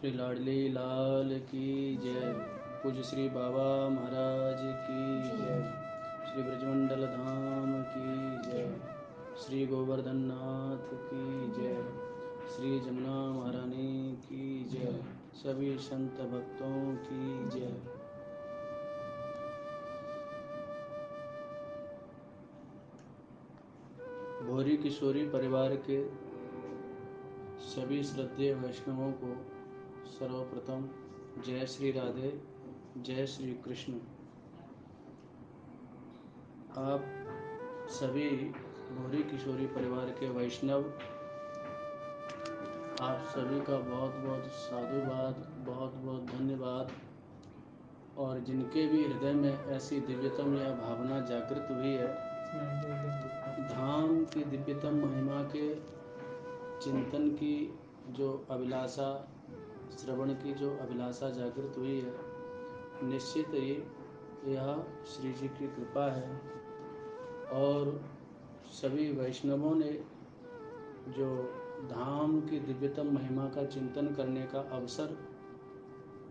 श्री लाडली लाल की जय। पूज्य श्री बाबा महाराज की जय। श्री ब्रजमंडल धाम की जय। श्री गोवर्धन नाथ की जय। श्री जमुना महारानी की जय। सभी संत भक्तों की जय। भोरी किशोरी परिवार के सभी श्रद्धेय वैष्णवों को सर्वप्रथम जय श्री राधे, जय श्री कृष्ण। आप सभी भोरी किशोरी परिवार के वैष्णव, आप सभी का बहुत बहुत साधुवाद, बहुत बहुत धन्यवाद। और जिनके भी हृदय में ऐसी दिव्यतम यह भावना जागृत हुई है, धाम की दिव्यतम महिमा के चिंतन की जो अभिलाषा, श्रवण की जो अभिलाषा जागृत हुई है, निश्चित ही यह श्री जी की कृपा है। और सभी वैष्णवों ने जो धाम की दिव्यतम महिमा का चिंतन करने का अवसर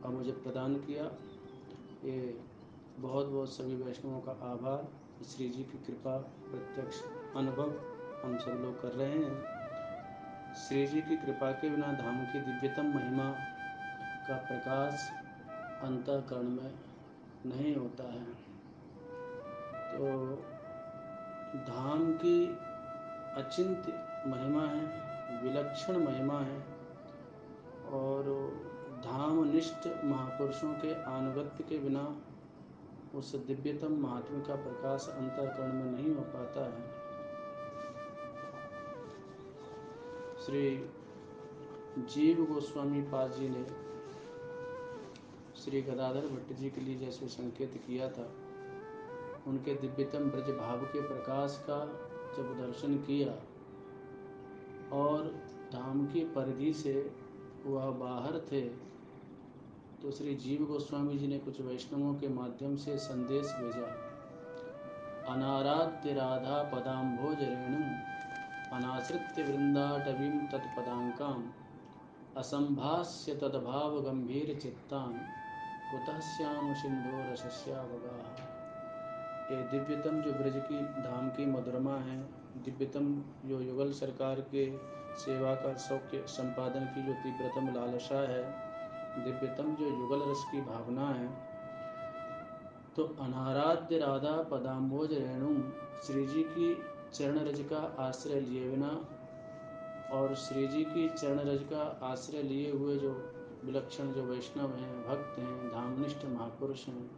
अब मुझे प्रदान किया, ये बहुत बहुत सभी वैष्णवों का आभार। श्री जी की कृपा प्रत्यक्ष अनुभव हम सब लोग कर रहे हैं। श्री जी की कृपा के बिना धाम की दिव्यतम महिमा का प्रकाश अंतःकरण में नहीं होता है। तो धाम की अचिंत्य महिमा है, विलक्षण महिमा है। और धामनिष्ठ महापुरुषों के आनुगत्य के बिना उस दिव्यतम महात्म्य का प्रकाश अंतःकरण में नहीं हो पाता है। श्री जीव गोस्वामी पाद जी ने श्री गदाधर भट्ट जी के लिए जैसे संकेत किया था, उनके दिव्यतम ब्रज भाव के प्रकाश का जब दर्शन किया और धाम की परिधि से वह बाहर थे, तो श्री जीव गोस्वामी जी ने कुछ वैष्णवों के माध्यम से संदेश भेजा। अनाराध्य राधा पदाम्भोज रेणुम अनाश्रित्य वृंदाटवीं तत्पदांकाम असंभाष्य तद्भाव गंभीर चित्तान कुतः श्याम सिंधो रसस्यावगाः। ये दिव्यतम जो ब्रज की धाम की मधुरमा है, दिव्यतम जो युगल सरकार के सेवा का सौख्य संपादन की जो तीव्रतम लालसा है, दिव्यतम जो युगल रस की भावना है, तो अनाराध्य राधा पदाम्भोज रेणु, श्री जी की चरण रज का आश्रय लिए बिना और श्री जी की चरण रज का आश्रय लिए हुए जो विलक्षण जो वैष्णव हैं, भक्त हैं, धामनिष्ठ महापुरुष हैं,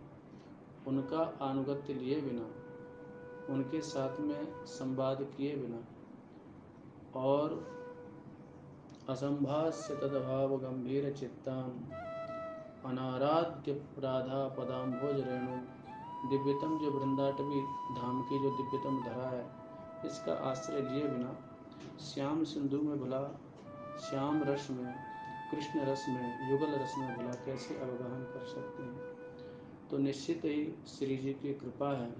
उनका आनुगत्य लिए बिना, उनके साथ में संवाद किए बिना और असंभाष्य तद्भाव गंभीर चित्तान अनाराध्य राधा पदाम्भोज रेणु, दिव्यतम जो वृंदाटवी धाम की जो दिव्यतम धरा है, इसका आश्रय लिए बिना श्याम सिंधु में भला, श्याम रस में, कृष्ण रस में, युगल रस में भला कैसे अवगाहन कर सकते हैं। तो निश्चित ही श्री जी की कृपा है।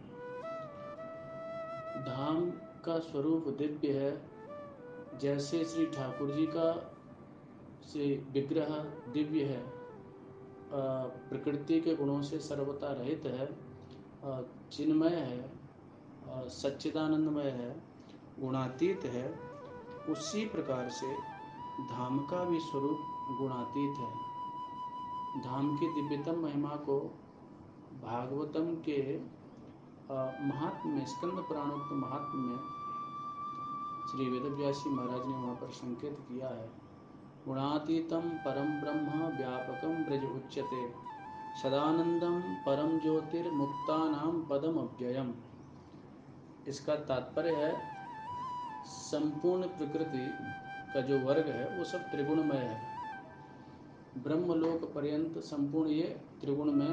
धाम का स्वरूप दिव्य है। जैसे श्री ठाकुर जी का से विग्रह दिव्य है, प्रकृति के गुणों से सर्वथा रहित है, चिन्मय है, सच्चिदानंदमय है, गुणातीत है, उसी प्रकार से धाम का भी स्वरूप गुणातीत है। धाम की दिव्यतम महिमा को भागवतम के महात्म्य में, स्कंद पुराणोक्त महात्म्य में श्री वेदव्यासी महाराज ने वहाँ पर संकेत किया है। गुणातीतम परम ब्रह्म व्यापकम ब्रज उच्यते सदानंदम परम ज्योतिर्मुक्तानाम पदम अव्ययम। इसका तात्पर्य है, संपूर्ण प्रकृति का जो वर्ग है वो सब त्रिगुणमय है। ब्रह्मलोक पर्यंत संपूर्ण ये त्रिगुण में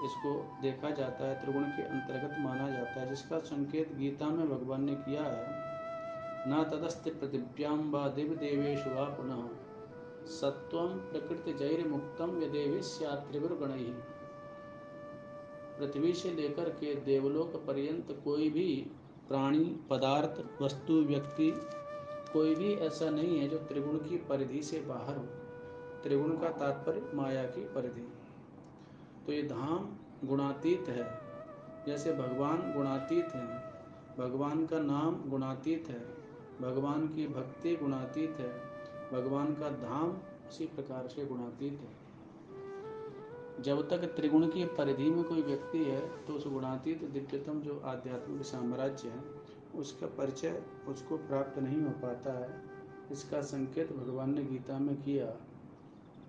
इसको देखा जाता है, त्रिगुण के अंतर्गत माना जाता है, जिसका संकेत गीता में भगवान ने किया है। न तदस्ति पृथिव्यां वा दिव्य देवेषु वा पुनः सत्वं प्रकृति जैर मुक्तम यदेवी स्यात् त्रिगुणगणैः। पृथ्वी से लेकर के देवलोक पर्यंत कोई भी प्राणी, पदार्थ, वस्तु, व्यक्ति कोई भी ऐसा नहीं है जो त्रिगुण की परिधि से बाहर हो। त्रिगुण का तात्पर्य माया की परिधि। तो ये धाम गुणातीत है, जैसे भगवान गुणातीत हैं, भगवान का नाम गुणातीत है, भगवान की भक्ति गुणातीत है, भगवान का धाम उसी प्रकार से गुणातीत है। जब तक त्रिगुण की परिधि में कोई व्यक्ति है तो उस गुणातीत दिव्यतम जो आध्यात्मिक साम्राज्य है उसका परिचय उसको प्राप्त नहीं हो पाता है। इसका संकेत भगवान ने गीता में किया,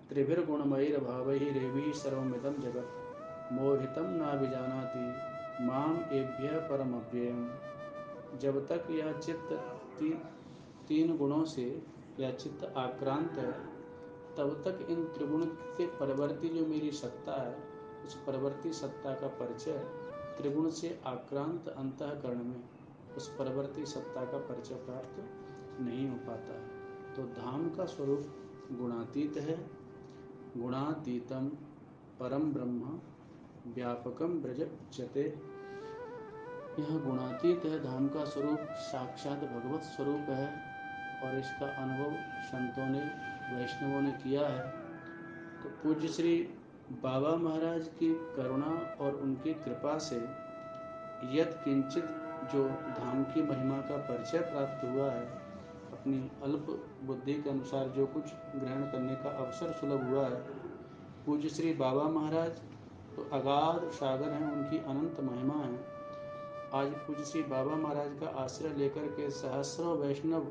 त्रिभिर्गुणमयीर भावैः रेभिः सर्वमिदं जगत् मोहितं नाभिजानाति माम एभ्यः परमव्ययम्। जब तक यह चित्त तीन गुणों से यह चित्त आक्रांत है तब तक इन त्रिगुण से परवर्ती जो मेरी सत्ता है उस परवर्ती सत्ता का परिचय त्रिगुण से आक्रांत अंतःकरण में उस परवर्ती सत्ता का परिचय प्राप्त नहीं हो पाता है। तो धाम का स्वरूप गुणातीत है, गुणातीतम परम ब्रह्म व्यापकम ब्रज उच्यते। यह गुणातीत है, धाम का स्वरूप साक्षात भगवत स्वरूप है और इसका अनुभव संतों ने वैष्णवों ने किया है। तो पूज्य श्री बाबा महाराज की करुणा और उनकी कृपा से यत किंचित जो धाम की महिमा का परिचय प्राप्त हुआ है, अपनी अल्प बुद्धि के अनुसार जो कुछ ग्रहण करने का अवसर सुलभ हुआ है, पूज्य श्री बाबा महाराज तो अगाध सागर हैं, उनकी अनंत महिमा है। आज पूज्य श्री बाबा महाराज का आश्रय लेकर के सहस्रों वैष्णव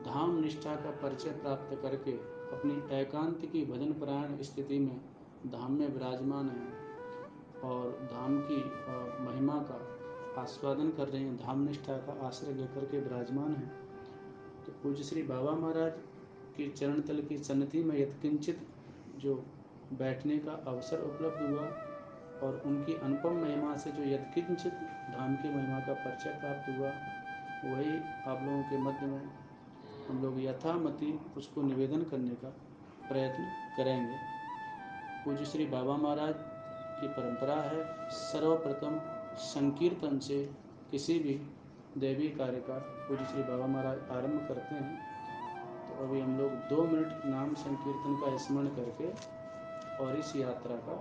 धाम निष्ठा का परिचय प्राप्त करके अपनी एकांत की भजन परायण स्थिति में धाम में विराजमान हैं और धाम की महिमा का आस्वादन कर रहे हैं, धाम निष्ठा का आश्रय लेकर के विराजमान हैं। तो पूज्य श्री बाबा महाराज की चरण तल की सन्निधि में यत्किंचित जो बैठने का अवसर उपलब्ध हुआ और उनकी अनुपम महिमा से जो यत्किंचित धाम की महिमा का परिचय प्राप्त हुआ, वही आप लोगों के मध्य में हम लोग यथामति उसको निवेदन करने का प्रयत्न करेंगे। पूज्य श्री बाबा महाराज की परंपरा है सर्वप्रथम संकीर्तन से किसी भी दैवी कार्य का पूज्य श्री बाबा महाराज आरंभ करते हैं। तो अभी हम लोग 2 मिनट नाम संकीर्तन का स्मरण करके और इस यात्रा का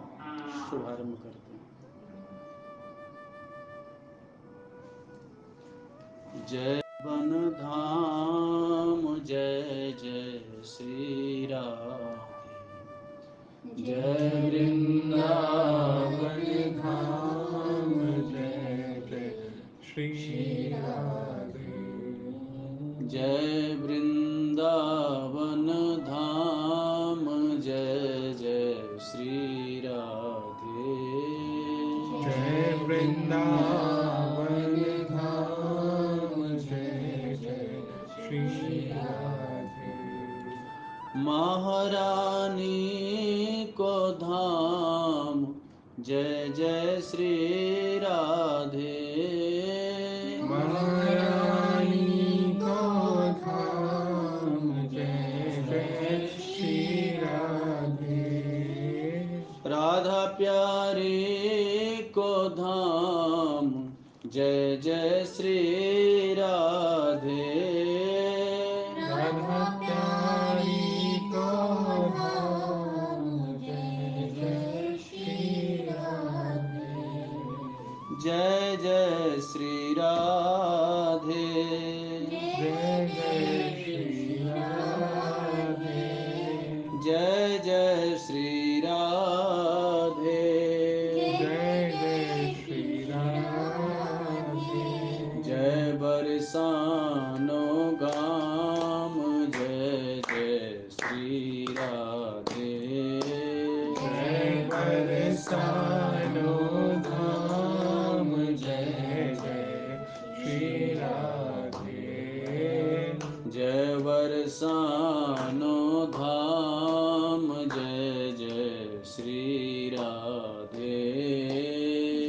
शुभारंभ करते हैं। जय वन धाम जय जय श्री राधे, जय वृंदावन धाम जय जय श्री राधे, जय वृंदावन धाम जय जय श्री राधे, जय वृंदावन धाम जय जय श्री राधे। महारानी को धाम जय जय श्री राधे, महारानी को धाम जय जय श्री राधे, राधा प्यारी को धाम जय जय श्री राधे, राधा प्यारी को धाम जय जय श्री राधे, जय जय श्री राधे, जय जय श्री राधे, जय जय श्री राधे, जय जय श्री राधे, जय बरसानो गाम जय जय श्री राधे, जय बरसानो धाम जय जय श्री राधे, जय बरसानो धाम जय जय श्री राधे,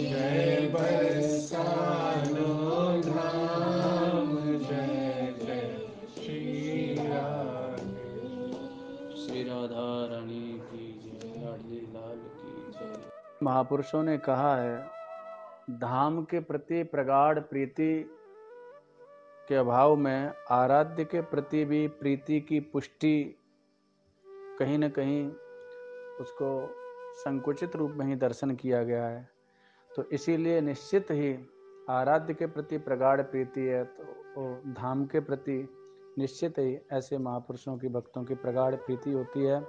जय बरसानो धाम जय जय श्री राधे। श्री राधा रानी की जय, लाडली लाल की जय। महापुरुषों ने कहा है, धाम के प्रति प्रगाढ़ प्रीति के अभाव में आराध्य के प्रति भी प्रीति की पुष्टि कहीं न कहीं उसको संकुचित रूप में ही दर्शन किया गया है। तो इसीलिए निश्चित ही आराध्य के प्रति प्रगाढ़ प्रीति है, तो धाम के प्रति निश्चित ही ऐसे महापुरुषों की, भक्तों की प्रगाढ़ प्रीति होती है।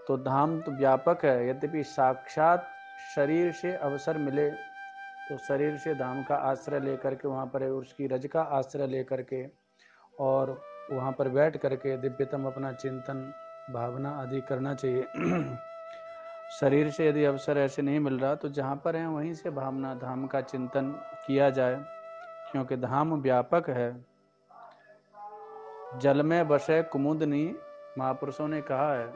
तो धाम तो व्यापक है, यद्यपि साक्षात शरीर से अवसर मिले तो शरीर से धाम का आश्रय लेकर के वहाँ पर उसकी रज का आश्रय लेकर के और वहाँ पर बैठ करके दिव्यतम अपना चिंतन भावना आदि करना चाहिए। शरीर से यदि अवसर ऐसे नहीं मिल रहा तो जहाँ पर है वहीं से भावना धाम का चिंतन किया जाए, क्योंकि धाम व्यापक है। जल में बसे कुमुदनी, महापुरुषों ने कहा है,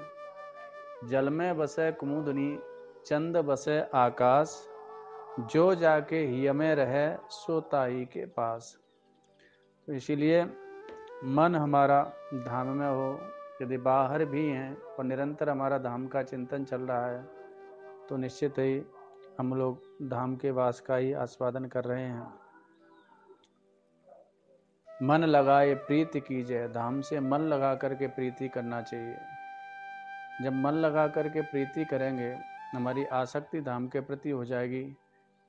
जल में बसे कुमुदनी चंद बसे आकाश, जो जाके हिय में रहे सो ताई के पास। तो इसीलिए मन हमारा धाम में हो, यदि बाहर भी हैं और निरंतर हमारा धाम का चिंतन चल रहा है तो निश्चित ही हम लोग धाम के वास का ही आस्वादन कर रहे हैं। मन लगाए प्रीति कीजिए, धाम से मन लगा करके प्रीति करना चाहिए। जब मन लगा करके प्रीति करेंगे, हमारी आसक्ति धाम के प्रति हो जाएगी,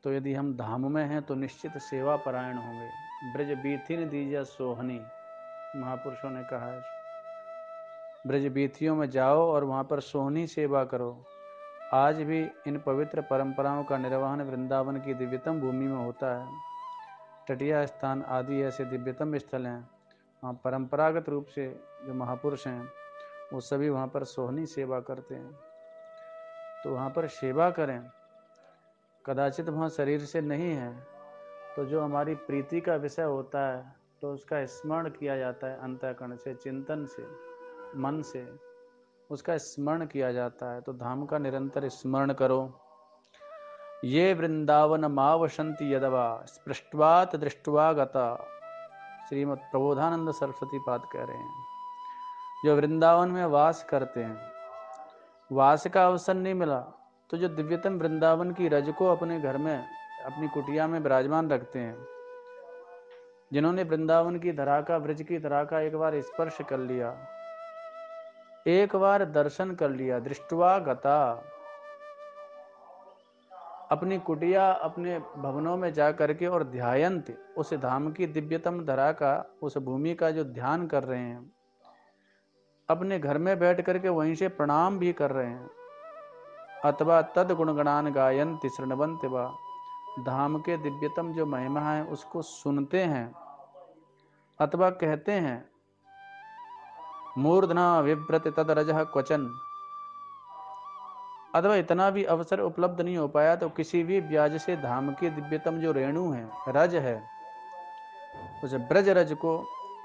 तो यदि हम धाम में हैं तो निश्चित सेवा परायण होंगे। ब्रज बीथिन दीजा सोहनी, महापुरुषों ने कहा है, ब्रज बीथियों में जाओ और वहाँ पर सोहनी सेवा करो। आज भी इन पवित्र परंपराओं का निर्वहन वृंदावन की दिव्यतम भूमि में होता है। तटीय स्थान आदि ऐसे दिव्यतम स्थल हैं, वहाँ परंपरागत रूप से जो महापुरुष हैं वो सभी वहाँ पर सोहनी सेवा करते हैं। तो वहाँ पर सेवा करें। कदाचित वहाँ शरीर से नहीं है तो जो हमारी प्रीति का विषय होता है तो उसका स्मरण किया जाता है, अंतःकरण से, चिंतन से, मन से उसका स्मरण किया जाता है। तो धाम का निरंतर स्मरण करो। ये वृंदावन मावशंति यदवा स्पृष्ट्वात दृष्ट्वा गता, श्रीमद् प्रबोधानंद सरस्वती पाद कह रहे हैं। जो वृंदावन में वास करते हैं, वास का अवसर नहीं मिला तो जो दिव्यतम वृंदावन की रज को अपने घर में, अपनी कुटिया में विराजमान रखते हैं, जिन्होंने वृंदावन की धरा का, ब्रज की धरा का एक बार स्पर्श कर लिया, एक बार दर्शन कर लिया, दृष्टवा गता, अपनी कुटिया, अपने भवनों में जा करके और ध्यायंत, उस धाम की दिव्यतम धरा का, उस भूमि का जो ध्यान कर रहे हैं, अपने घर में बैठ करके वहीं से प्रणाम भी कर रहे हैं। अथवा तद गुणगणान गायन्ति शृण्वन्ति वा, धाम के दिव्यतम जो महिमा है उसको सुनते हैं अथवा कहते हैं। मूर्धना विव्रत तद रजः क्वचन, अथवा इतना भी अवसर उपलब्ध नहीं हो पाया तो किसी भी ब्याज से धाम की दिव्यतम जो रेणु है, रज है, उस ब्रज रज को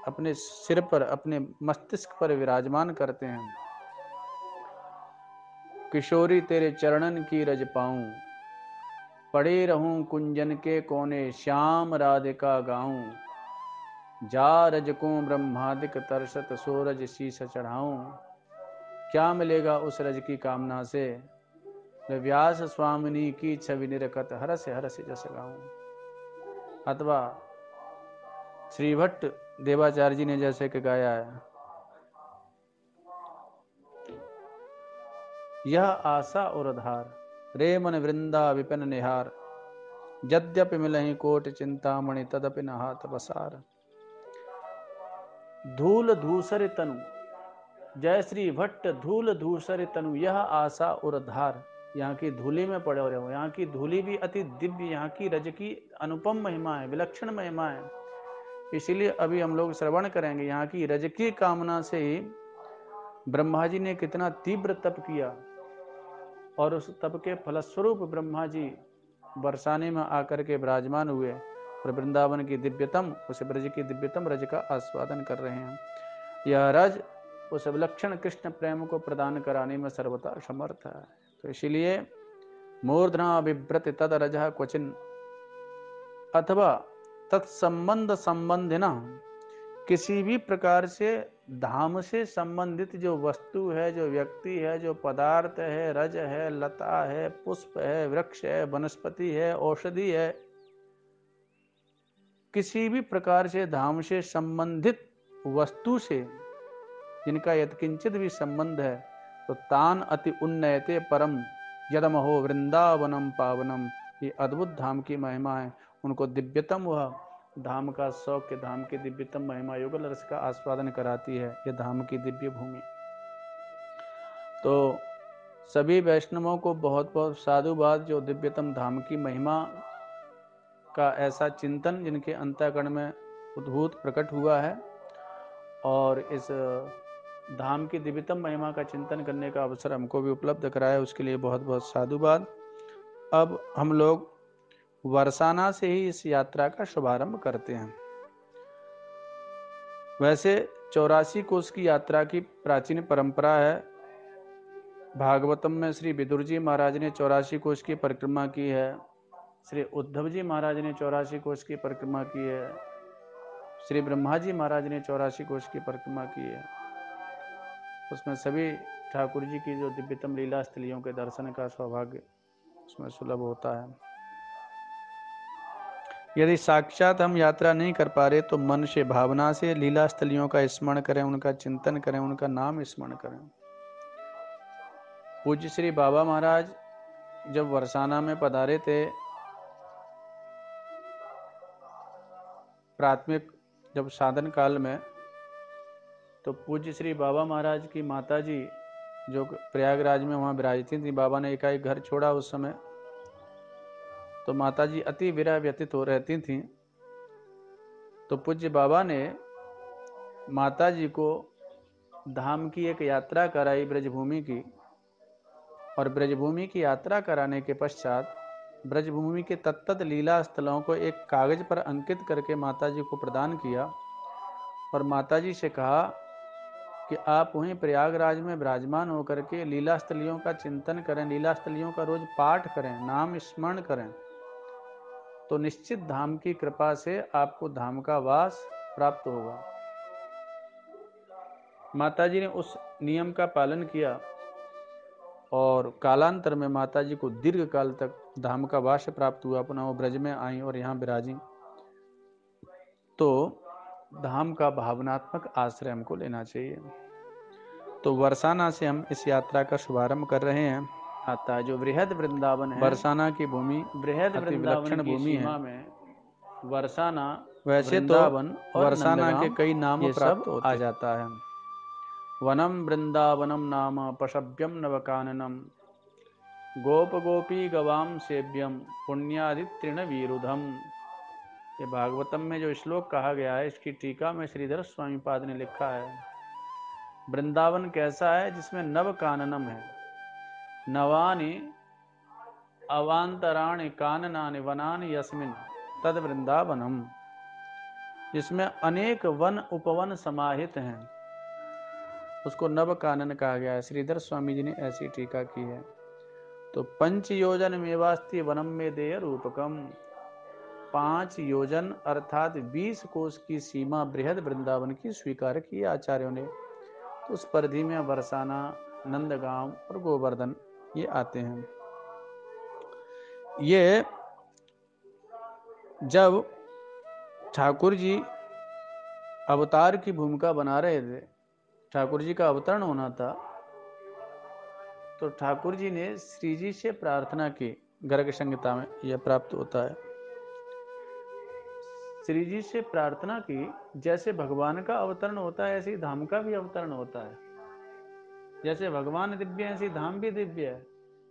अपने सिर पर, अपने मस्तिष्क पर विराजमान करते हैं। किशोरी तेरे चरणन की रज पाऊं, पड़े रहूं कुंजन के कोने, श्याम राधिका गाऊं, जा रज को ब्रह्मादिक तरसत सोरज शीस चढ़ाऊं। क्या मिलेगा उस रज की कामना से, व्यास स्वामिनी की छवि निरखत हरस हरस जस गाऊं। अथवा श्री भट्ट देवाचार्य जी ने जैसे कि गाया है, यह आशा और धार रे मन वृंदा विपिन निहार, यद्यपि मिलहि कोट चिंतामणि तदपि न हाथ बसार। धूल धूसर तनु, जय श्री भट्ट धूल धूसर तनु, यह आशा और धार, यहाँ की धूली में पड़े रहे हो। यहाँ की धूली भी अति दिव्य, यहाँ की रज की अनुपम महिमा है, विलक्षण महिमा है। इसीलिए अभी हम लोग श्रवण करेंगे, यहाँ की रज की कामना से ही ब्रह्मा जी ने कितना तीव्र तप किया और उस तप के फलस्वरूप ब्रह्मा जी बरसाने में आकर के विराजमान हुए और वृंदावन की दिव्यतम, उस ब्रज की दिव्यतम रज का आस्वादन कर रहे हैं। यह रज उस विलक्षण कृष्ण प्रेम को प्रदान कराने में सर्वथा समर्थ है। तो इसीलिए मूर्धना विव्रत तद रजः क्वचिन, अथवा तत्संबंध संबंधिना, किसी भी प्रकार से धाम से संबंधित जो वस्तु है, जो व्यक्ति है, जो पदार्थ है, रज है, लता है, पुष्प है, वृक्ष है, वनस्पति है, औषधि है, किसी भी प्रकार से धाम से संबंधित वस्तु से जिनका यत्किंचित भी संबंध है, तो तान अति उन्नयते परम यदमहो वृंदावनम पावनम। ये अद्भुत धाम की महिमा है, उनको दिव्यतम वह धाम का सौख्य, धाम की दिव्यतम महिमा युगल रस का आस्वादन कराती है ये धाम की दिव्य भूमि। तो सभी वैष्णवों को बहुत बहुत साधुवाद, जो दिव्यतम धाम की महिमा का ऐसा चिंतन जिनके अंतःकरण में उद्भूत प्रकट हुआ है और इस धाम की दिव्यतम महिमा का चिंतन करने का अवसर हमको भी उपलब्ध कराया, उसके लिए बहुत बहुत साधुवाद। अब हम लोग बरसाना से ही इस यात्रा का शुभारंभ करते हैं। वैसे 84 कोस की यात्रा की प्राचीन परंपरा है। भागवतम में श्री विदुर जी महाराज ने 84 कोस की परिक्रमा की है, श्री उद्धव जी महाराज ने 84 कोस की परिक्रमा की है, श्री ब्रह्मा जी महाराज ने 84 कोस की परिक्रमा की है। उसमें सभी ठाकुर जी की जो दिव्यतम लीला स्थलियों के दर्शन का सौभाग्य उसमें सुलभ होता है। यदि साक्षात हम यात्रा नहीं कर पा रहे तो मन से, भावना से लीला स्थलियों का स्मरण करें, उनका चिंतन करें, उनका नाम स्मरण करें। पूज्य श्री बाबा महाराज जब बरसाना में पधारे थे, प्राथमिक जब साधन काल में, तो पूज्य श्री बाबा महाराज की माता जी जो प्रयागराज में वहाँ विराजती थी, बाबा ने एकाएक घर छोड़ा उस समय, तो माता जी अति विरह व्यतीत हो रहती थीं। तो पूज्य बाबा ने माता जी को धाम की एक यात्रा कराई ब्रजभूमि की, और ब्रजभूमि की यात्रा कराने के पश्चात ब्रजभूमि के तत्त लीला स्थलों को एक कागज पर अंकित करके माता जी को प्रदान किया, और माता जी से कहा कि आप वहीं प्रयागराज में विराजमान होकर के लीला स्थलियों का चिंतन करें, लीला स्थलियों का रोज पाठ करें, नाम स्मरण करें, तो निश्चित धाम की कृपा से आपको धाम का वास प्राप्त होगा। माता जी ने उस नियम का पालन किया और कालांतर में माता जी को दीर्घ काल तक धाम का वास प्राप्त हुआ। पुनः वो ब्रज में आई और यहाँ विराजी। तो धाम का भावनात्मक आश्रय हमको लेना चाहिए। तो बरसाना से हम इस यात्रा का शुभारंभ कर रहे हैं। आता है जो बृहद वृंदावन है, बरसाना की भूमि बृहद वृंदावन भूमि है में बरसाना, वैसे तो बरसाना के कई नाम प्राप्त होते आ जाता है। वनम वृंदावनम नाम पशव्यम नवकाननम गोप गोपी गवाम सेव्यम पुण्यादित्रिण वीरुधम। ये भागवतम में जो श्लोक कहा गया है, इसकी टीका में श्रीधर स्वामी पाद ने लिखा है, वृंदावन कैसा है जिसमें नव काननम है, नवानि अवांतराणि काननानि वनानि यस्मिन तद वृंदावनम, जिसमें अनेक वन उपवन समाहित हैं, उसको नव कानन कहा गया है। श्रीधर स्वामी जी ने ऐसी टीका की है। तो 5 योजन मेवास्ति वनम में देय रूपकम, 5 योजन अर्थात 20 कोस की सीमा बृहद वृंदावन की स्वीकार की आचार्यों ने। तो उस परिधि में बरसाना, नंदगांव और गोवर्धन ये आते हैं। ये जब ठाकुर जी अवतार की भूमिका बना रहे थे, ठाकुर जी का अवतरण होना था, तो ठाकुर जी ने श्री जी से प्रार्थना की। गर्ग संहिता में यह प्राप्त होता है। श्री जी से प्रार्थना की, जैसे भगवान का अवतरण होता है ऐसे धाम का भी अवतरण होता है। जैसे भगवान दिव्य है ऐसे धाम भी दिव्य है।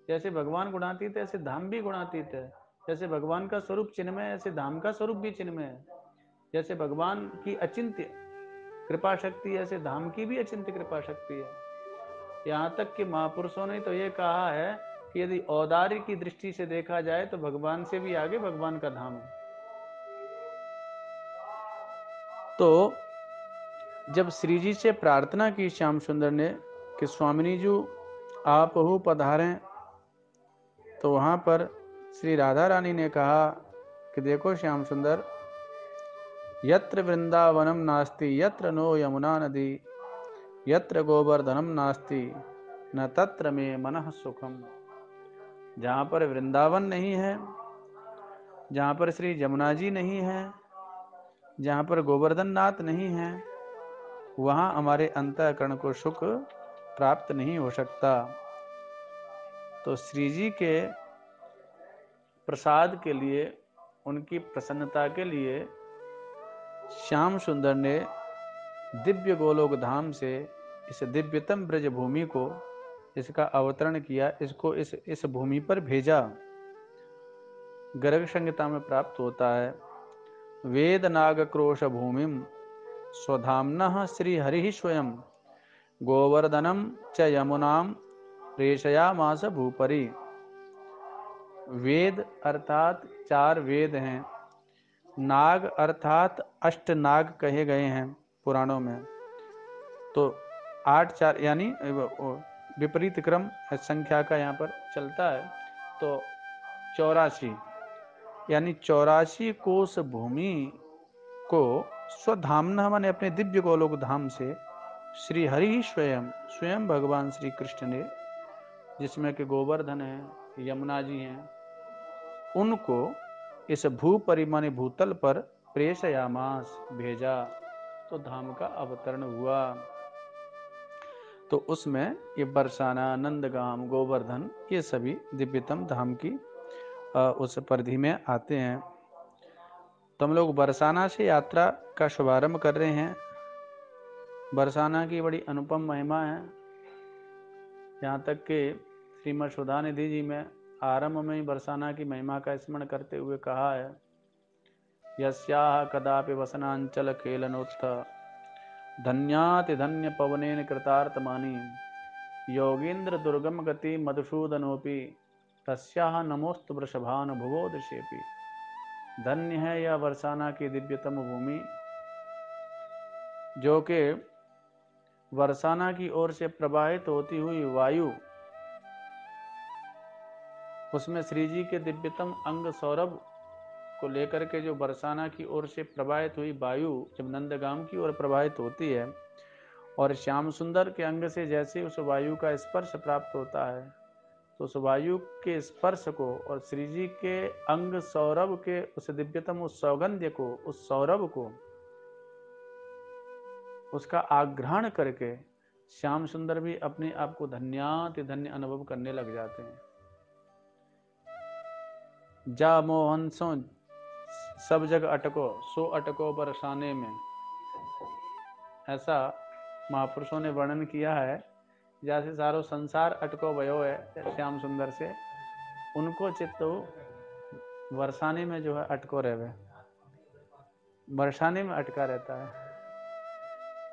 जैसे भगवान गुणातीत है ऐसे धाम भी गुणातीत है। जैसे भगवान का स्वरूप चिन्मय है ऐसे धाम का स्वरूप भी चिन्मय है। जैसे भगवान की अचिंत्य कृपा शक्ति है ऐसे धाम की भी अचिंत्य कृपा शक्ति है। यहाँ तक कि महापुरुषों ने तो ये कहा है कि यदि औदार्य की दृष्टि से देखा जाए तो भगवान से भी आगे भगवान का धाम है। तो जब श्री जी से प्रार्थना की श्याम सुंदर ने कि स्वामिनी जी आप हो पधारें, तो वहां पर श्री राधा रानी ने कहा कि देखो श्याम सुंदर, यत्र वृंदावनम नास्ति यत्र नो यमुना नदी यत्र गोवर्धनम नास्ति न तत्र में मनः सुखम। जहाँ पर वृंदावन नहीं है, जहाँ पर श्री जमुना जी नहीं है, जहाँ पर गोवर्धन नाथ नहीं है, वहाँ हमारे अंतःकरण को सुख प्राप्त नहीं हो सकता। तो श्री जी के प्रसाद के लिए, उनकी प्रसन्नता के लिए श्याम सुंदर ने दिव्य गोलोक धाम से इस दिव्यतम ब्रज भूमि को, इसका अवतरण किया, इसको इस भूमि पर भेजा। गर्ग संहिता में प्राप्त होता है, वेद नाग क्रोश भूमिम स्वधाम्नः श्री हरि स्वयं गोवर्धनम च यमुनाम प्रेषयामास भूपरि। वेद अर्थात 4 वेद हैं, नाग अर्थात 8 नाग कहे गए हैं पुराणों में। तो 8 4 यानी विपरीत क्रम संख्या का यहाँ पर चलता है। तो 84 यानी 84 कोस भूमि को स्वधामना माने अपने दिव्य गोलोक धाम से श्री हरि स्वयं भगवान श्री कृष्ण ने, जिसमें कि गोवर्धन है, यमुना जी हैं, उनको इस भू परिमाणी भूतल पर प्रेषयामास भेजा। तो धाम का अवतरण हुआ। तो उसमें ये बरसाना, नंदगाम, गोवर्धन, ये सभी दिव्यतम धाम की उस परिधि में आते हैं। तो हम लोग बरसाना से यात्रा का शुभारंभ कर रहे हैं। बरसाना की बड़ी अनुपम महिमा है। यहाँ तक कि श्रीमद् सुधानिधि जी में आरंभ में ही बरसाना की महिमा का स्मरण करते हुए कहा है, यस्याह कदापि वसनांचल खेलनोत्थ धन्याति धन्य पवनेन कृतार्थमानी योगींद्र दुर्गम गति मधुसूदनोपि तस्याह नमोस्तु वृषभानुभुवो दिशेपि। धन्य है यह बरसाना की दिव्यतम भूमि, जो कि बरसाना की ओर से प्रवाहित होती हुई वायु, उसमें श्री जी के दिव्यतम अंग सौरभ को लेकर के जो बरसाना की ओर से प्रवाहित हुई वायु जब नंदगाम की ओर प्रवाहित होती है, और श्याम सुंदर के अंग से जैसे उस वायु का स्पर्श प्राप्त होता है, तो उस वायु के स्पर्श को और श्री जी के अंग सौरभ के उस दिव्यतम उस सौगंध्य को, उस सौरभ को, उसका आग्रहण करके श्याम सुंदर भी अपने आप को धन्याति धन्य अनुभव करने लग जाते हैं। जा मोहन सो सब जग अटको, सो अटको बरसाने में, ऐसा महापुरुषों ने वर्णन किया है। जैसे सारो संसार अटको भयो है श्याम सुंदर से, उनको चित्त बरसाने में जो है अटको रहे, बरसाने में अटका रहता है।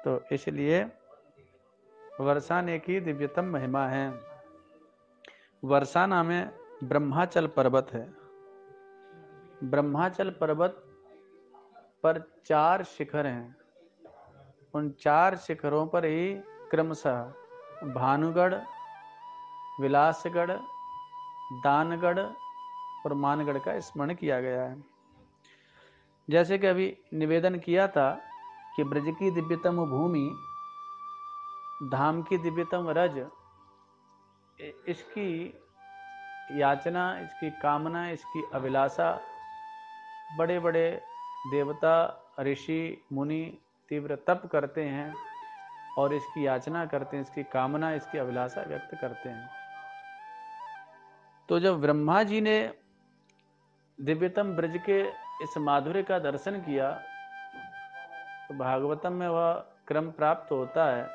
तो इसलिए बरसाने की दिव्यतम महिमा है। बरसाना में ब्रह्माचल पर्वत है। ब्रह्माचल पर्वत पर 4 शिखर हैं। उन 4 शिखरों पर ही क्रमशः भानुगढ़, विलासगढ़, दानगढ़ और मानगढ़ का स्मरण किया गया है। जैसे कि अभी निवेदन किया था कि ब्रज की दिव्यतम भूमि, धाम की दिव्यतम रज, इसकी याचना, इसकी कामना, इसकी अभिलाषा बड़े बड़े देवता, ऋषि, मुनि तीव्र तप करते हैं और इसकी याचना करते हैं, इसकी कामना, इसकी अभिलाषा व्यक्त करते हैं। तो जब ब्रह्मा जी ने दिव्यतम ब्रज के इस माधुर्य का दर्शन किया, तो भागवतम में वह क्रम प्राप्त होता है।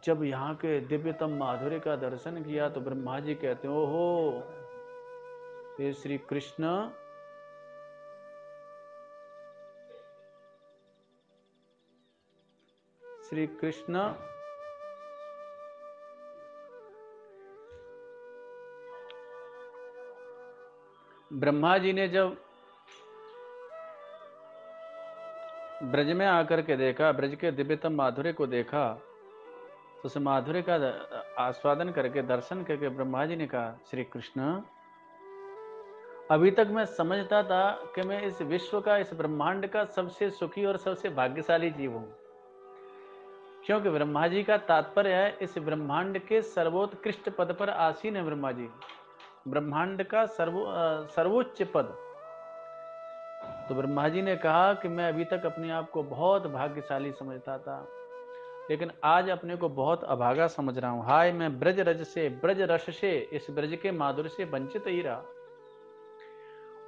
जब यहाँ के दिव्यतम माधुर्य का दर्शन किया तो ब्रह्मा जी कहते हैं, ओहो ये श्री कृष्ण ब्रह्मा जी ने जब ब्रज में आकर के देखा, ब्रज के दिव्यतम माधुर्य को देखा, तो उस माधुर्य का आस्वादन करके, दर्शन करके ब्रह्मा जी ने कहा, श्री कृष्ण अभी तक मैं समझता था कि मैं इस विश्व का, इस ब्रह्मांड का सबसे सुखी और सबसे भाग्यशाली जीव हूं, क्योंकि ब्रह्मा जी का तात्पर्य है इस ब्रह्मांड के सर्वोत्कृष्ट पद पर आसीन है ब्रह्मा जी, ब्रह्मांड का सर्वोच्च पद। तो ब्रह्मा जी ने कहा कि मैं अभी तक अपने आप को बहुत भाग्यशाली समझता था, लेकिन आज अपने को बहुत अभागा समझ रहा हूं। हाय, मैं ब्रज रज से, ब्रज रस से, इस ब्रज के माधुर्य से वंचित ही रहा।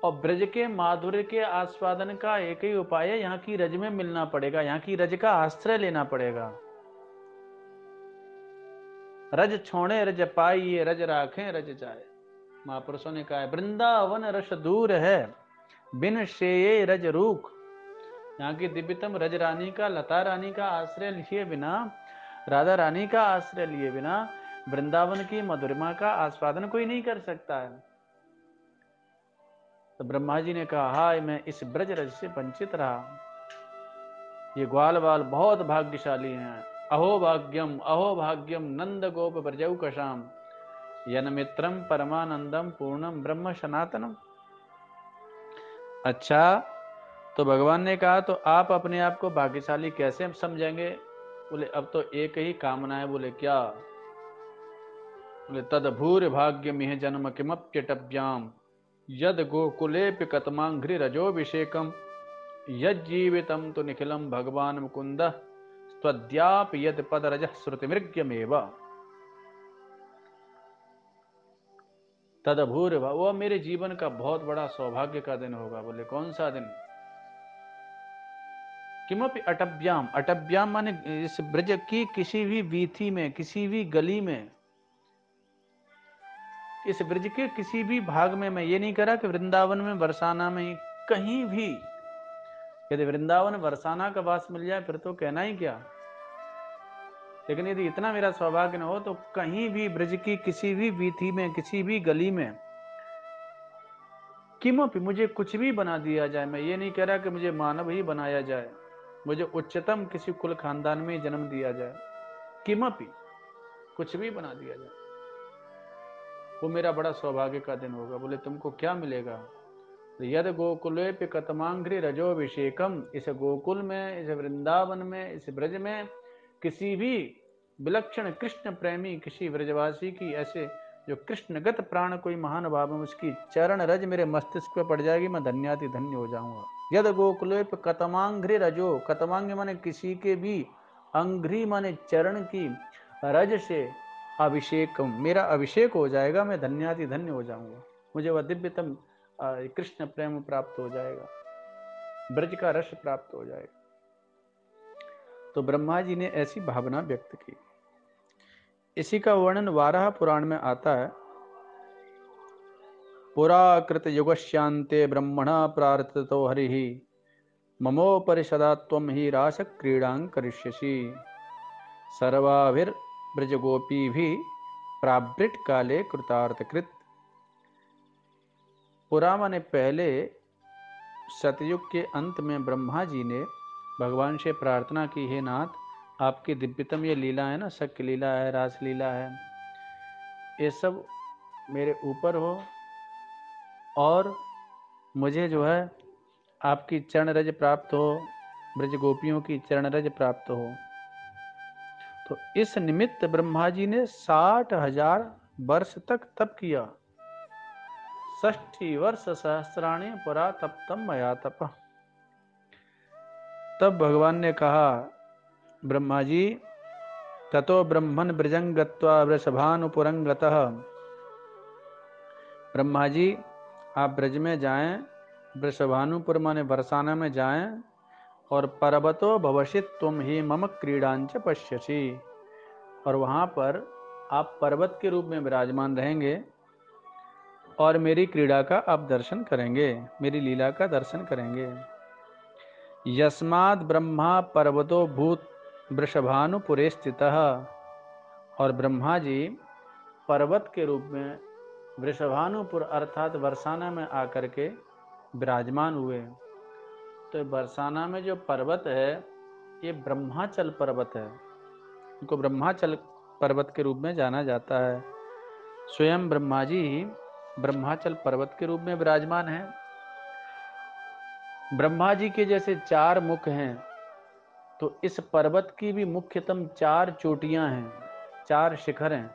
और ब्रज के माधुर्य के आस्वादन का एक ही उपाय है, यहाँ की रज में मिलना पड़ेगा, यहाँ की रज का आश्रय लेना पड़ेगा। रज छोड़े रज पाइए, रज राखें रज जाए। महापुरुषों ने कहा है, वृंदावन रस दूर है, बिन शेये रज रूख। यहाँ की दिव्यतम रज रानी का, लता रानी का आश्रय लिए बिना, राधा रानी का आश्रय लिए बिना वृंदावन की मधुरिमा का आस्वादन कोई नहीं कर सकता है। तो ब्रह्मा जी ने कहा, हाय, मैं इस ब्रज रज से वंचित रहा। ये ग्वाल बाल बहुत भाग्यशाली हैं। अहो भाग्यम नंद गोप ब्रजौ कशाम, यन मित्रम परमानंदम पूर्णम ब्रह्म सनातनम। अच्छा, तो भगवान ने कहा, तो आप अपने आप को भाग्यशाली कैसे समझेंगे? बोले, अब तो एक ही कामना है। बोले, क्या? बोले, तदभूर भाग्य मिह जन्म किमप्यटव्याम, यद गोकुलेपि कतमांघ्रि रजोभिषेकम, यज्जीवितम तो निखिलम भगवान मुकुंद, त्वद्याप यद पद रज श्रुति मृग्यमेव। तदभूर, वो मेरे जीवन का बहुत बड़ा सौभाग्य का दिन होगा। बोले, कौन सा दिन? किमपि अटव्याम, अटव्याम माने इस ब्रज की किसी भी वीथी में, किसी भी गली में, इस ब्रज के किसी भी भाग में। मैं ये नहीं करा कि वृंदावन में, बरसाना में, कहीं भी। यदि वृंदावन बरसाना का वास मिल जाए फिर तो कहना ही क्या। लेकिन यदि इतना मेरा सौभाग्य न हो तो कहीं भी ब्रज की किसी भी वीथी में, किसी भी गली में, किमपि, मुझे कुछ भी बना दिया जाए। मैं ये नहीं कह रहा कि मुझे मानव ही बनाया जाए, मुझे उच्चतम किसी कुल खानदान में जन्म दिया जाए, किमपि, कुछ भी बना दिया जाए, वो मेरा बड़ा सौभाग्य का दिन होगा। बोले, तुमको क्या मिलेगा? यद गोकुले पे कतमांघ्रि रजोभिषेकम, इस गोकुल में, इस वृंदावन में, इस ब्रज में किसी भी विलक्षण कृष्ण प्रेमी, किसी ब्रजवासी की, ऐसे जो कृष्णगत प्राण कोई महान भाव है, उसकी चरण रज मेरे मस्तिष्क पे पड़ जाएगी, मैं धन्याति धन्य हो जाऊंगा। यद गोकुले पे कतमांघ्रि रजो, कतमांग माने किसी के भी, अंघ्रि माने चरण की, रज से अभिषेक, मेरा अभिषेक हो जाएगा, मैं धन्याति धन्य हो जाऊंगा, मुझे वह दिव्यतम कृष्ण प्रेम प्राप्त हो जाएगा, ब्रज का रस प्राप्त हो जाएगा। तो ब्रह्मा जी ने ऐसी भावना व्यक्त की। इसी का वर्णन वाराह पुराण में आता है। पुराकृत युगश्यांते ब्रह्मणा प्रार्थितो हरिः, ममोपरि सदा त्वं हि रास क्रीडां करिष्यसि, सर्वाभिर ब्रज गोपीभिः प्रावृट काले कृतार्थकृत। पुरा माने पहले, सतयुग के अंत में ब्रह्मा जी ने भगवान से प्रार्थना की, हे नाथ, आपकी दिव्यतम ये लीला है ना, शक्य लीला है, रास लीला है, ये सब मेरे ऊपर हो और मुझे जो है आपकी चरण रज प्राप्त हो, ब्रज गोपियों की चरण रज प्राप्त हो। तो इस निमित्त ब्रह्मा जी ने 60,000 वर्ष तक तप किया। 60 वर्ष सहस्राणि पुरा तप्तम मया तप। तब भगवान ने कहा, ब्रह्मा जी, ततो ब्रह्मन ब्रजं गत्वा वृषभानुपुरं गतः। ब्रह्मा जी, आप ब्रज में जाएं, वृषभानुपुर माने बरसाना में जाएं, और पर्वतो भवसित तुम ही मम क्रीडांच पश्यसि, और वहां पर आप पर्वत के रूप में विराजमान रहेंगे और मेरी क्रीड़ा का आप दर्शन करेंगे, मेरी लीला का दर्शन करेंगे। यस्माद् ब्रह्मा पर्वतो भूत वृषभानुपुरे स्थितः, और ब्रह्मा जी पर्वत के रूप में वृषभानुपुर अर्थात बरसाना में आकर के विराजमान हुए। तो बरसाना में जो पर्वत है ये ब्रह्माचल पर्वत है, इनको ब्रह्माचल पर्वत के रूप में जाना जाता है। स्वयं ब्रह्मा जी ब्रह्माचल पर्वत के रूप में विराजमान हैं। ब्रह्मा जी के जैसे 4 मुख हैं, तो इस पर्वत की भी मुख्यतम 4 चोटियां हैं, 4 शिखर हैं,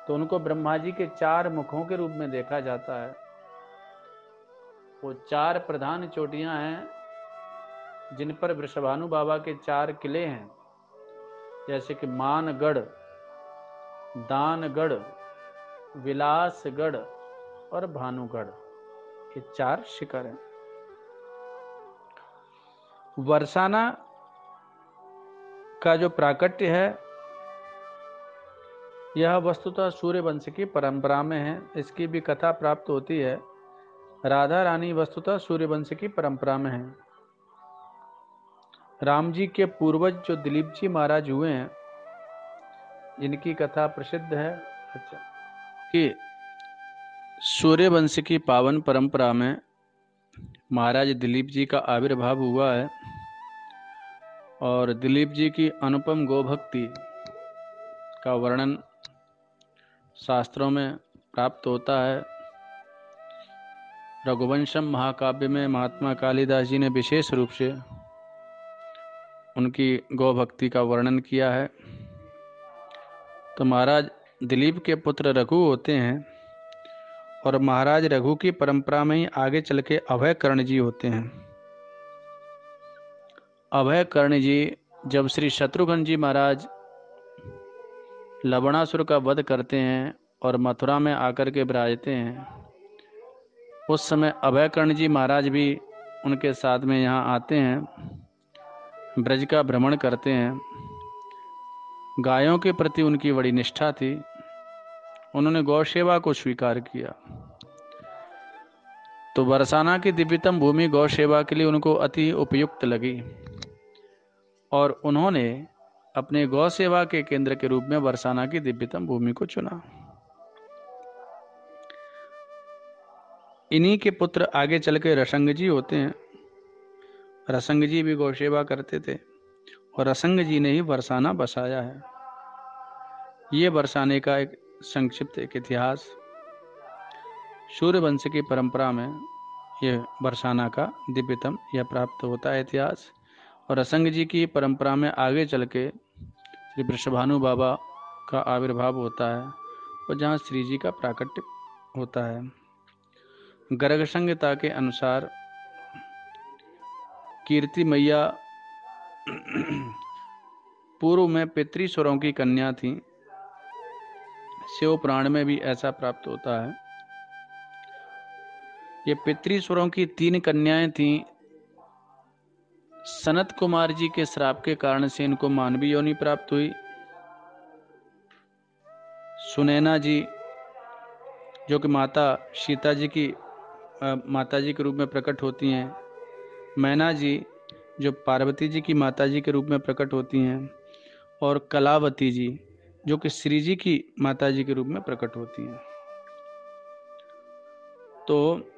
तो उनको ब्रह्मा जी के 4 मुखों के रूप में देखा जाता है। वो 4 प्रधान चोटियां हैं जिन पर वृषभानु बाबा के 4 किले हैं, जैसे कि मानगढ़, दानगढ़, विलासगढ़ और भानुगढ़, ये 4 शिखर हैं। बरसाना का जो प्राकट्य है यह वस्तुतः सूर्यवंश की परंपरा में है। इसकी भी कथा प्राप्त होती है। राधा रानी वस्तुतः सूर्यवंश की परंपरा में है। राम जी के पूर्वज जो दिलीप जी महाराज हुए हैं, जिनकी कथा प्रसिद्ध है, अच्छा, कि सूर्यवंश की पावन परंपरा में महाराज दिलीप जी का आविर्भाव हुआ है और दिलीप जी की अनुपम गोभक्ति का वर्णन शास्त्रों में प्राप्त होता है। रघुवंशम महाकाव्य में महात्मा कालिदास जी ने विशेष रूप से उनकी गोभक्ति का वर्णन किया है। तो महाराज दिलीप के पुत्र रघु होते हैं और महाराज रघु की परंपरा में ही आगे चल के अभय कर्ण जी होते हैं। अभय कर्ण जी जब श्री शत्रुघ्न जी महाराज लवणासुर का वध करते हैं और मथुरा में आकर के विराजते हैं, उस समय अभय कर्ण जी महाराज भी उनके साथ में यहाँ आते हैं, ब्रज का भ्रमण करते हैं। गायों के प्रति उनकी बड़ी निष्ठा थी। उन्होंने गौ सेवा को स्वीकार किया। तो बरसाना की दिव्यतम भूमि गौ सेवा के लिए उनको अति उपयुक्त लगी और उन्होंने अपने गौ सेवा के केंद्र के रूप में बरसाना की दिव्यतम भूमि को चुना। इन्हीं के पुत्र आगे चल के रसंग जी होते हैं। रसंग जी भी गौ सेवा करते थे और रसंग जी ने ही बरसाना बसाया है। ये बरसाने का एक संक्षिप्त एक इतिहास। सूर्यवंश की परंपरा में ये बरसाना का दिव्यतम यह प्राप्त होता है इतिहास। और रसंग जी की परंपरा में आगे चल के श्री वृषभानु बाबा का आविर्भाव होता है और जहाँ श्री जी का प्राकट्य होता है। गर्ग संहिता के अनुसार कीर्ति मैया पूर्व में पितृस्वरों की कन्या थी। शिव पुराण में भी ऐसा प्राप्त होता है। ये पितृस्वरों की 3 कन्याएं थीं। सनत कुमार जी के श्राप के कारण से इनको मानवीय योनि प्राप्त हुई। सुनैना जी जो कि माता सीता जी की माता जी के रूप में प्रकट होती हैं, मैना जी जो पार्वती जी की माता जी के रूप में प्रकट होती हैं, और कलावती जी जो कि श्री जी की माता जी के रूप में प्रकट होती हैं। तो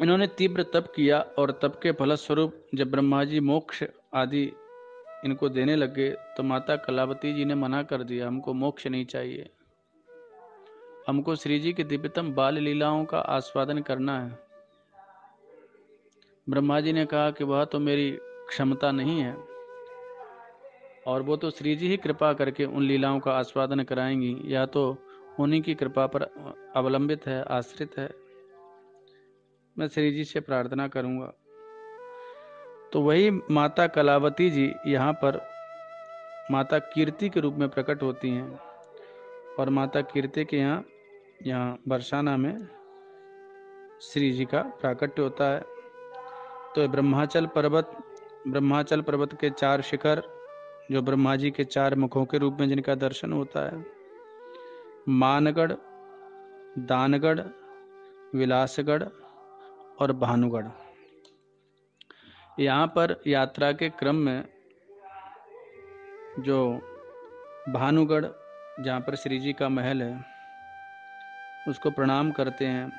इन्होंने तीव्र तप किया और तप के फलस्वरूप जब ब्रह्मा जी मोक्ष आदि इनको देने लगे तो माता कलावती जी ने मना कर दिया, हमको मोक्ष नहीं चाहिए, हमको श्री जी की दिव्यतम बाल लीलाओं का आस्वादन करना है। ब्रह्मा जी ने कहा कि वह तो मेरी क्षमता नहीं है और वो तो श्री जी ही कृपा करके उन लीलाओं का आस्वादन कराएंगी, या तो उन्हीं की कृपा पर अवलंबित है, आश्रित है। मैं श्री जी से प्रार्थना करूंगा। तो वही माता कलावती जी यहाँ पर माता कीर्ति के रूप में प्रकट होती हैं और माता कीर्ति के यहाँ बरसाना में श्री जी का प्राकट्य होता है। तो ब्रह्माचल पर्वत के 4 शिखर जो ब्रह्मा जी के 4 मुखों के रूप में जिनका दर्शन होता है, मानगढ़, दानगढ़, विलासगढ़ और भानुगढ़। यहाँ पर यात्रा के क्रम में जो भानुगढ़ जहाँ पर श्री जी का महल है उसको प्रणाम करते हैं,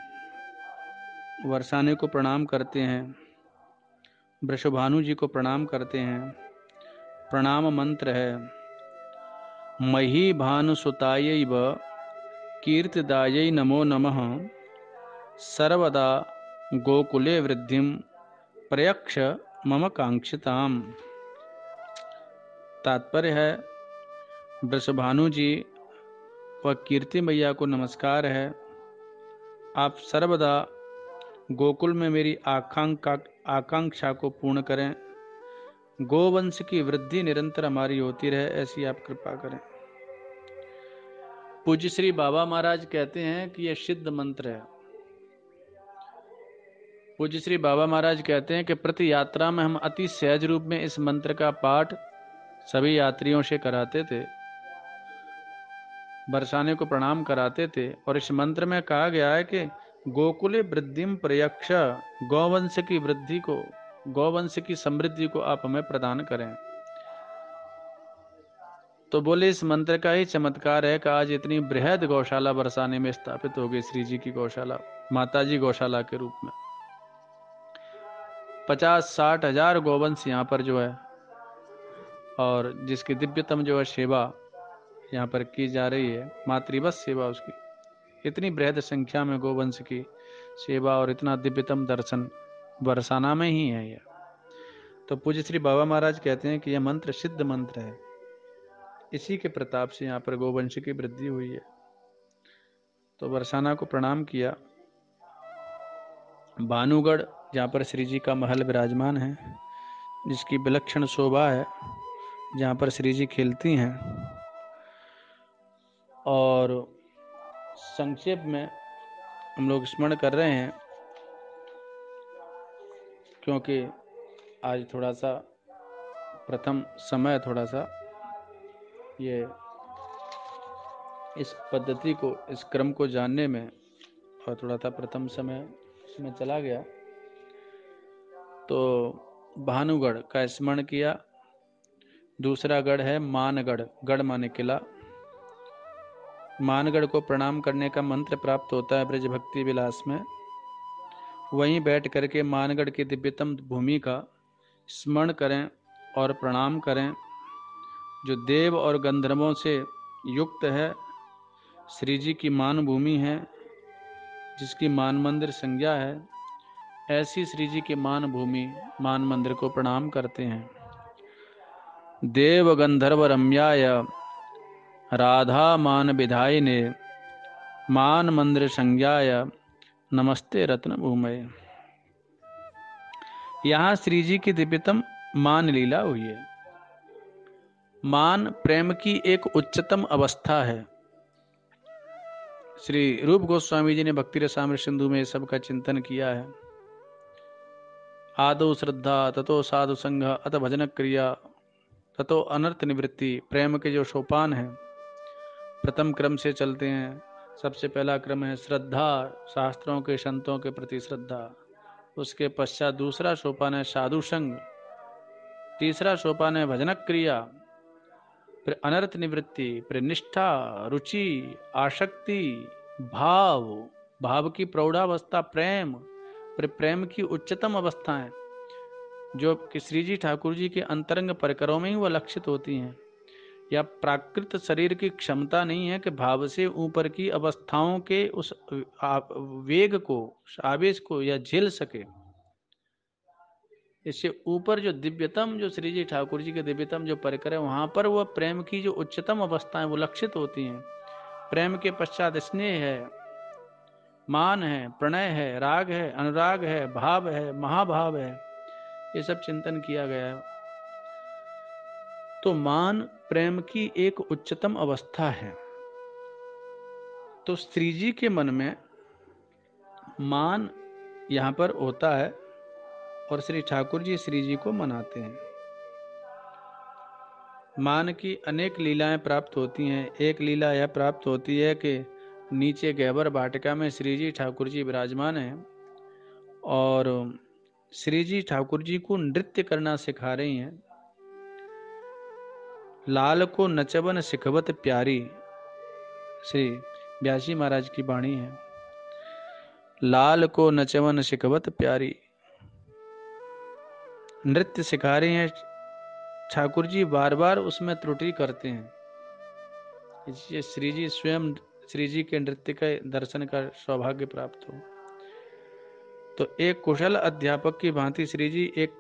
बरसाने को प्रणाम करते हैं, वृषभानु जी को प्रणाम करते हैं। प्रणाम मंत्र है, मही भानु सुतायै व कीर्तिदायै नमो नमः, सर्वदा गोकुले वृद्धिम प्रयक्ष मम कांक्षिताम। तात्पर्य है, वृषभानु जी व कीर्ति मैया को नमस्कार है, आप सर्वदा गोकुल में मेरी आकांक्षा को पूर्ण करें, गोवंश की वृद्धि निरंतर हमारी होती रहे, ऐसी आप कृपा करें। पूज्य श्री बाबा महाराज कहते हैं कि यह सिद्ध मंत्र है। पूज्य श्री बाबा महाराज कहते हैं कि प्रति यात्रा में हम अति सहज रूप में इस मंत्र का पाठ सभी यात्रियों से कराते थे, बरसाने को प्रणाम कराते थे। और इस मंत्र में कहा गया है कि गोकुले वृद्धिम प्रयक्ष, गौवंश की वृद्धि को, गौवंश की समृद्धि को आप हमें प्रदान करें। तो बोले इस मंत्र का ही चमत्कार है कि आज इतनी बृहद गौशाला बरसाने में स्थापित हो गई, श्री जी की गौशाला, माताजी गौशाला के रूप में। 50-60 हजार गोवंश यहाँ पर जो है, और जिसकी दिव्यतम जो है सेवा यहाँ पर की जा रही है, मातृवत सेवा उसकी, इतनी बृहद संख्या में गोवंश की सेवा और इतना दिव्यतम दर्शन बरसाना में ही है यह। तो पूज्य श्री बाबा महाराज कहते हैं कि यह मंत्र सिद्ध मंत्र है, इसी के प्रताप से यहाँ पर गोवंश की वृद्धि हुई है। तो बरसाना को प्रणाम किया। भानुगढ़, जहाँ पर श्री जी का महल विराजमान है, जिसकी विलक्षण शोभा है, जहाँ पर श्री जी खेलती हैं। और संक्षेप में हम लोग स्मरण कर रहे हैं, क्योंकि आज थोड़ा सा प्रथम समय, थोड़ा सा ये इस पद्धति को, इस क्रम को जानने में और थोड़ा सा प्रथम समय इसमें चला गया। तो भानुगढ़ का स्मरण किया। दूसरा गढ़ है मानगढ़, गढ़ माने किला। मानगढ़ को प्रणाम करने का मंत्र प्राप्त होता है ब्रज भक्ति विलास में। वहीं बैठ करके मानगढ़ की दिव्यतम भूमि का स्मरण करें और प्रणाम करें, जो देव और गंधर्वों से युक्त है, श्री जी की मान भूमि है, जिसकी मान मंदिर संज्ञा है। ऐसी श्री जी की मान भूमि, मान मंदिर को प्रणाम करते हैं। देव गंधर्व रम्याय राधा मान विधायिने, मान मंदिर संज्ञाय नमस्ते रत्न भूमये। यहाँ श्री जी की दिव्यतम मान लीला हुई है। मान प्रेम की एक उच्चतम अवस्था है। श्री रूप गोस्वामी जी ने भक्ति रसामृत सिंधु में सब का चिंतन किया है। आदो श्रद्धा, ततो साधु संग, अत भजन क्रिया, ततो अनर्थ निवृत्ति। प्रेम के जो सोपान हैं, प्रथम क्रम से चलते हैं। सबसे पहला क्रम है श्रद्धा, शास्त्रों के संतों के प्रति श्रद्धा। उसके पश्चात दूसरा सोपान है साधु संग। तीसरा सोपान है भजन क्रिया। फिर अनर्थ निवृत्ति, फिर निष्ठा, रुचि, आसक्ति, भाव, भाव की प्रौढ़ावस्था प्रेम, फिर प्रेम की उच्चतम अवस्थाएं, जो कि श्री जी ठाकुर जी के अंतरंग परिकरों में ही वह लक्षित होती हैं। या प्राकृत शरीर की क्षमता नहीं है कि भाव से ऊपर की अवस्थाओं के उस वेग को, आवेश को या झेल सके। इससे ऊपर जो दिव्यतम, जो श्री जी ठाकुर जी के दिव्यतम जो परिकर है, वहां पर वह प्रेम की जो उच्चतम अवस्थाएं वो लक्षित होती हैं। प्रेम के पश्चात स्नेह है, मान है, प्रणय है, राग है, अनुराग है, भाव है, महाभाव है। ये सब चिंतन किया गया है। तो मान प्रेम की एक उच्चतम अवस्था है। तो श्री जी के मन में मान यहाँ पर होता है और श्री ठाकुर जी श्री जी को मनाते हैं। मान की अनेक लीलाएं प्राप्त होती हैं। एक लीला यह प्राप्त होती है कि नीचे गहबर वाटिका में श्री जी ठाकुर जी विराजमान हैं और श्री जी ठाकुर जी को नृत्य करना सिखा रही हैं। लाल को नचबन सिखवत प्यारी, श्री व्यासी महाराज की वाणी है। लाल को नचवन सिखवत प्यारी, नृत्य सिखा रही हैं। ठाकुर जी बार बार उसमें त्रुटि करते हैं, इसलिए श्री जी स्वयं श्री जी के नृत्य के दर्शन का सौभाग्य प्राप्त हो। तो एक कुशल अध्यापक की भांति श्री जी एक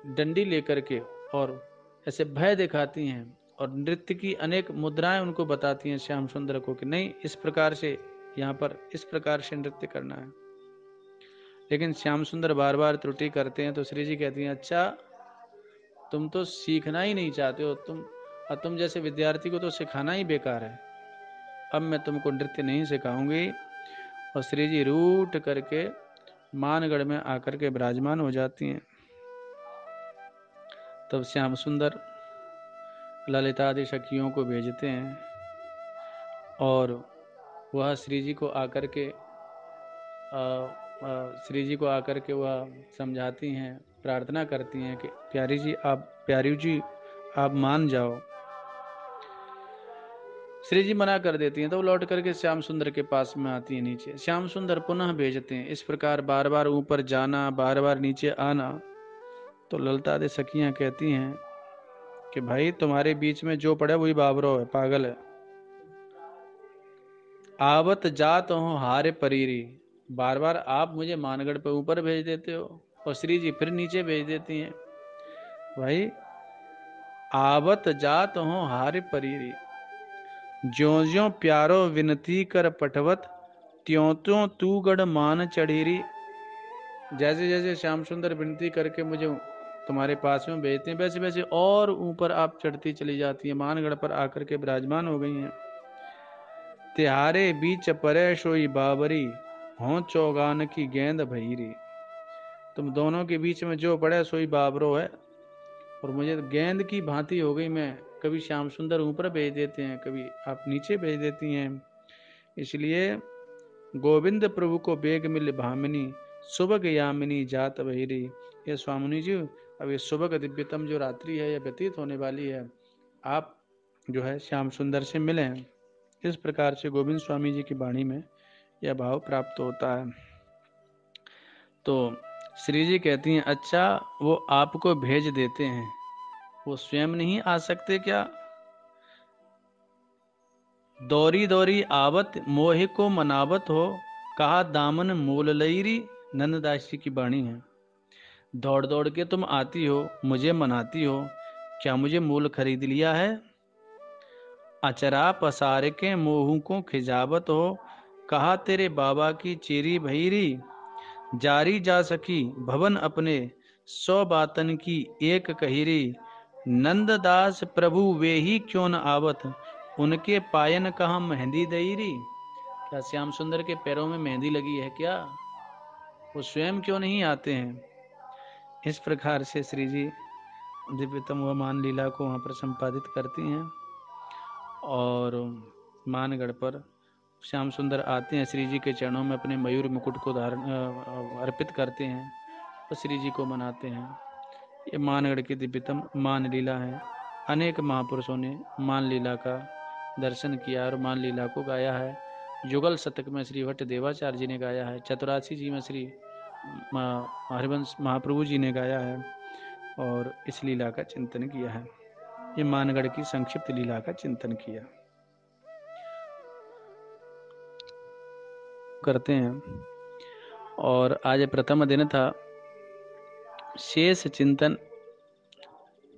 डंडी लेकर के और ऐसे भय दिखाती हैं और नृत्य की अनेक मुद्राएं उनको बताती हैं श्याम सुंदर को कि नहीं, इस प्रकार से यहाँ पर इस प्रकार से नृत्य करना है। लेकिन श्याम सुंदर बार बार त्रुटि करते हैं। तो श्री जी कहती हैं, अच्छा तुम तो सीखना ही नहीं चाहते हो, तुम जैसे विद्यार्थी को तो सिखाना ही बेकार है। अब मैं तुमको नृत्य नहीं सिखाऊंगी। और श्री जी रूठ करके मानगढ़ में आकर के विराजमान हो जाती हैं। तब श्याम सुंदर ललिता आदि सखियों को भेजते हैं और वह श्री जी को आकर के वह समझाती हैं, प्रार्थना करती हैं कि प्यारी जी आप मान जाओ। श्री जी मना कर देती हैं। तो लौट करके श्याम सुंदर के पास में आती हैं नीचे। श्याम सुंदर पुनः भेजते हैं। इस प्रकार बार बार ऊपर जाना, बार बार नीचे आना। तो ललिता आदि सखियां कहती हैं कि भाई तुम्हारे बीच में जो पड़े वही बाबरो है, पागल है। आवत जात हो हारे परीरी, बार बार आप मुझे मानगढ़ पे ऊपर भेज देते हो और श्री जी फिर नीचे भेज देती हैं। भाई आवत जात हो हारे परीरी, ज्यों ज्यों प्यारो विनती कर पटवत, त्यों त्यों तू गढ़ मान चढ़ेरी। जैसे जैसे श्याम सुंदर विनती करके मुझे तुम्हारे पास में भेजते हैं, वैसे वैसे और ऊपर आप चढ़ती चली जाती है। मानगढ़ पर आकर के विराजमान हो गई हैं। तिहारे बीच परे सोई बाबरी, हो चौगान की गेंद भईरी। तुम दोनों के बीच में जो पड़े सोई बाबरो है, और मुझे गेंद की भांति हो गई। मैं कभी श्याम सुंदर ऊपर भेज देते हैं, कभी आप नीचे भेज देती हैं। इसलिए गोविंद प्रभु को बेग मिल भामिनी, सुबह यामिनी जात बहिरी। ये स्वामिनी जी, अब ये सुबह दिव्यतम जो रात्रि है, यह व्यतीत होने वाली है, आप जो है श्याम सुंदर से मिलें। इस प्रकार से गोविंद स्वामी जी की वाणी में यह भाव प्राप्त होता है। तो श्री जी कहती हैं, अच्छा वो आपको भेज देते हैं, वो स्वयं नहीं आ सकते क्या? दौरी दौरी आवत मोहि को मनावत हो, कहा दामन मोल लईरी। नंददास जी की वाणी है। दौड़ दौड़ के तुम आती हो, मुझे मनाती हो, क्या मुझे मूल खरीद लिया है? अचरा पसार के मोहू को खिजावत हो, कहा तेरे बाबा की चेरी भईरी। जारी जा सकी भवन अपने, 100 बातन की एक कहिरी। नंददास प्रभु वे ही क्यों न आवत, उनके पायन कहाँ मेहंदी दईरी। क्या श्याम सुंदर के पैरों में मेहंदी लगी है क्या? वो स्वयं क्यों नहीं आते हैं? इस प्रकार से श्री जी दिव्यतम व मान लीला को वहाँ पर संपादित करती हैं। और मानगढ़ पर श्याम सुंदर आते हैं, श्री जी के चरणों में अपने मयूर मुकुट को अर्पित करते हैं और श्री जी को मनाते हैं। ये मानगढ़ की दिव्यतम मान लीला है। अनेक महापुरुषों ने मान लीला का दर्शन किया और मान लीला को गाया है। युगल शतक में श्री भट्ट देवाचार्य जी ने गाया है। चतुरासी जी में श्री हरिवंश महाप्रभु जी ने गाया है और इस लीला का चिंतन किया है। ये मानगढ़ की संक्षिप्त लीला का चिंतन किया करते हैं। और आज प्रथम दिन था। शेष चिंतन,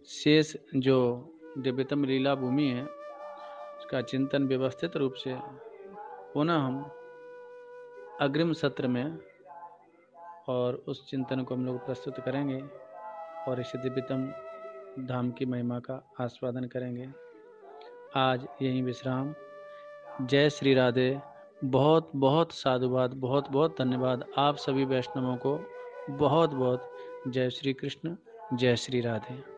शेष जो दिव्यतम लीला भूमि है उसका चिंतन व्यवस्थित रूप से पुनः हम अग्रिम सत्र में और उस चिंतन को हम लोग प्रस्तुत करेंगे और इस दिव्यतम धाम की महिमा का आस्वादन करेंगे। आज यहीं विश्राम। जय श्री राधे। बहुत बहुत साधुवाद, बहुत बहुत धन्यवाद आप सभी वैष्णवों को। बहुत बहुत जय श्री कृष्ण, जय श्री राधे।